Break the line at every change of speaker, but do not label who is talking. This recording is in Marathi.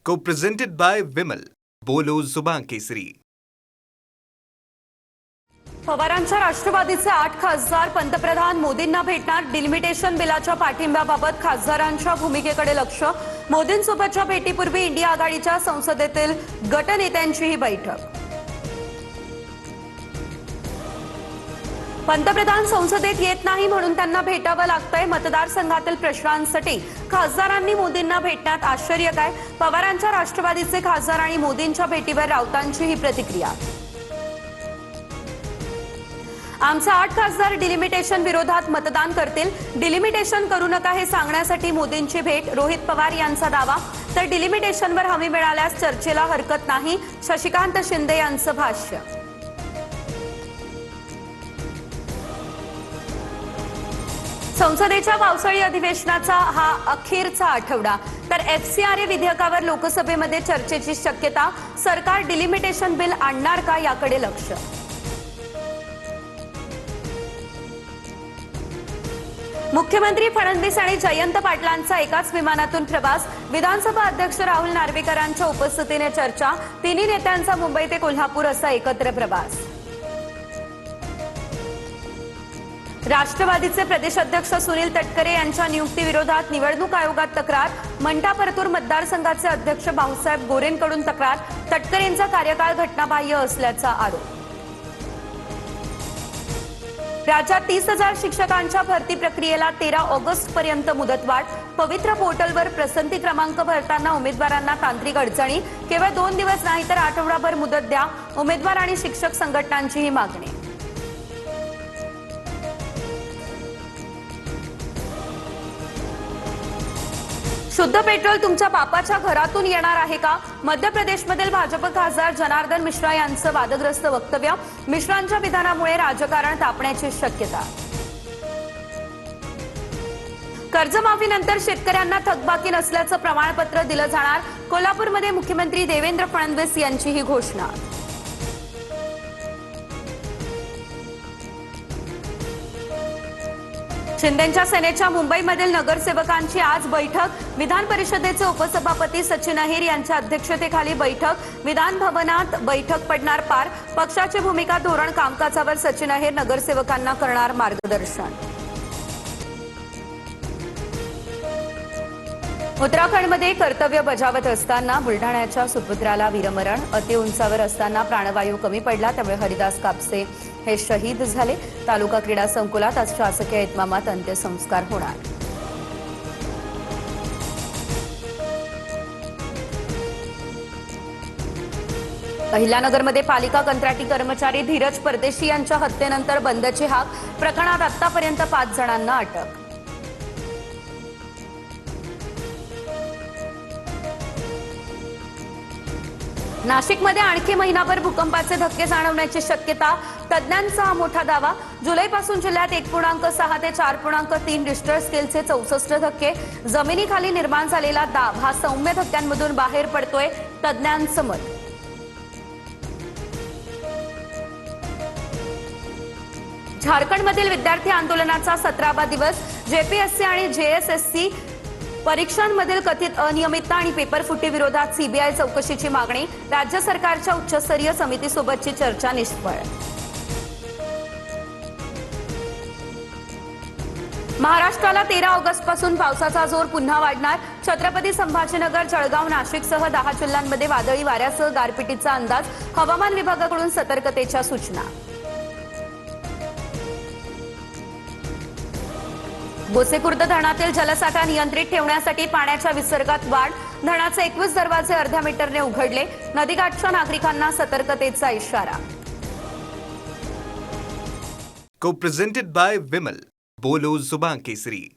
Co-presented by Vimal. बोलो जुबान केसरी.
पवारांच्या राष्ट्रवादीचे 8 खासदार पंतप्रधान मोदींना भेटणार. डिलिमिटेशन बिलाच्या पाठिंब्याबाबत खासदारांच्या भूमिकेकडे लक्ष. मोदींसोबतच्या भेटीपूर्वी इंडिया आघाडीच्या संसदेतील गटनेत्यांचीही बैठक. पंतप्रधान संसदेत येत नाही म्हणून त्यांना भेटावं लागतंय. मतदारसंघातील प्रश्नांसाठी खासदारांनी मोदींना भेटण्यात आश्चर्य काय? पवारांच्या राष्ट्रवादीचे खासदार आणि मोदींच्या भेटीवर राऊतांची ही प्रतिक्रिया. आमचे 8 खासदार डिलिमिटेशन विरोधात मतदान करतील. डिलिमिटेशन करू नका हे सांगण्यासाठी मोदींची भेट. रोहित पवार यांचा दावा. तर डिलिमिटेशनवर हमी मिळाल्यास चर्चेला हरकत नाही. शशिकांत शिंदे यांचं भाष्य. संसदेच्या पावसाळी अधिवेशनाचा हा अखेरचा आठवडा. तर एफसीआरए विधेयकावर लोकसभेमध्ये चर्चेची शक्यता. सरकार डिलिमिटेशन बिल आणणार का याकडे लक्ष. मुख्यमंत्री फडणवीस आणि जयंत पाटलांचा एकाच विमानातून प्रवास. विधानसभा अध्यक्ष राहुल नार्वेकरांच्या उपस्थितीने चर्चा. तिन्ही नेत्यांचा मुंबई ते कोल्हापूर असा एकत्र प्रवास. राष्ट्रवादीचे प्रदेशाध्यक्ष सुनील तटकरे यांच्या नियुक्तीविरोधात निवडणूक आयोगात तक्रार. मंठा परतूर मतदारसंघाचे अध्यक्ष भाऊसाहेब गोरेंकडून तक्रार. तटकरेंचा कार्यकाळ घटनाबाह्य असल्याचा आरोप. राज्यात 30,000 शिक्षकांच्या भरती प्रक्रियेला 13 ऑगस्टपर्यंत मुदतवाढ. पवित्र पोर्टलवर पसंती क्रमांक भरताना उमेदवारांना तांत्रिक अडचणी. केवळ 2 दिवस नाही तर आठवडाभर मुदत द्या. उमेदवार आणि शिक्षक संघटनांचीही मागणी. शुद्ध पेट्रोल तुमच्या बापाच्या घरातून येणार आहे का? मध्य प्रदेशमधील भाजप खासदार जनार्दन मिश्रा यांचं वादग्रस्त वक्तव्य. मिश्रांच्या विधानामुळे राजकारण तापण्याची शक्यता. कर्जमाफीनंतर शेतकऱ्यांना थकबाकी नसल्याचं प्रमाणपत्र दिलं जाणार. कोल्हापूरमध्ये मुख्यमंत्री देवेंद्र फडणवीस यांची ही घोषणा. शिंदेंच्या सेनेच्या मुंबईमधील नगरसेवकांची आज बैठक. विधान परिषदेचे उपसभापती सचिन अहिर यांच्या अध्यक्षतेखाली बैठक. विधान भवनात बैठक पडणार पार. पक्षाची भूमिका, धोरण, कामकाजावर सचिन अहिर नगरसेवकांना करणार मार्गदर्शन. उत्तराखंडमध्ये कर्तव्य बजावत असताना बुलढाण्याच्या सुपुत्राला वीरमरण. अतिउंचावर असताना प्राणवायू कमी पडला त्यामुळे हरिदास कापसे हे शहीद झाले. तालुका क्रीडा संकुलात आज शासकीय इतमामात अंत्यसंस्कार होणार. अहिल्यानगरमध्ये पालिका कंत्राटी कर्मचारी धीरज परदेशी यांच्या हत्येनंतर बंदची हाक. प्रकरणात आतापर्यंत 5 जणांना अटक. नाशिकमध्ये आणखी महिनाभर भूकंपाचे धक्के जाणवण्याची शक्यता. तज्ज्ञांचा हा मोठा दावा. जुलैपासून जिल्ह्यात 1.6 ते 4.3 रिश्टर स्केलचे 64 धक्के. जमिनीखाली निर्माण झालेला दाब हा सौम्य धक्क्यांमधून बाहेर पडतोय, तज्ज्ञांचं मत. झारखंडमधील विद्यार्थी आंदोलनाचा 17वा दिवस. जेपीएससी आणि जेएसएससी परीक्षांमधील कथित अनियमितता आणि पेपरफुटी विरोधात सीबीआय चौकशीची मागणी. राज्य सरकारच्या उच्चस्तरीय समितीसोबतची चर्चा निष्फळ. महाराष्ट्राला 13 ऑगस्टपासून पावसाचा जोर पुन्हा वाढणार. छत्रपती संभाजीनगर, जळगाव, नाशिकसह 10 जिल्ह्यांमध्ये वादळी वाऱ्यासह गारपिटीचा अंदाज. हवामान विभागाकडून सतर्कतेच्या सूचना. गोसेखुर्द धरणातील जलसाठा नियंत्रित ठेवण्यासाठी पाण्याच्या विसर्गात वाढ. धरणाचे 21 दरवाजे अर्ध्या मीटरने उघडले. नदीकाठच्या नागरिकांना सतर्कतेचा इशारा.
Co-presented by Vimal. बोलो जुबान केसरी.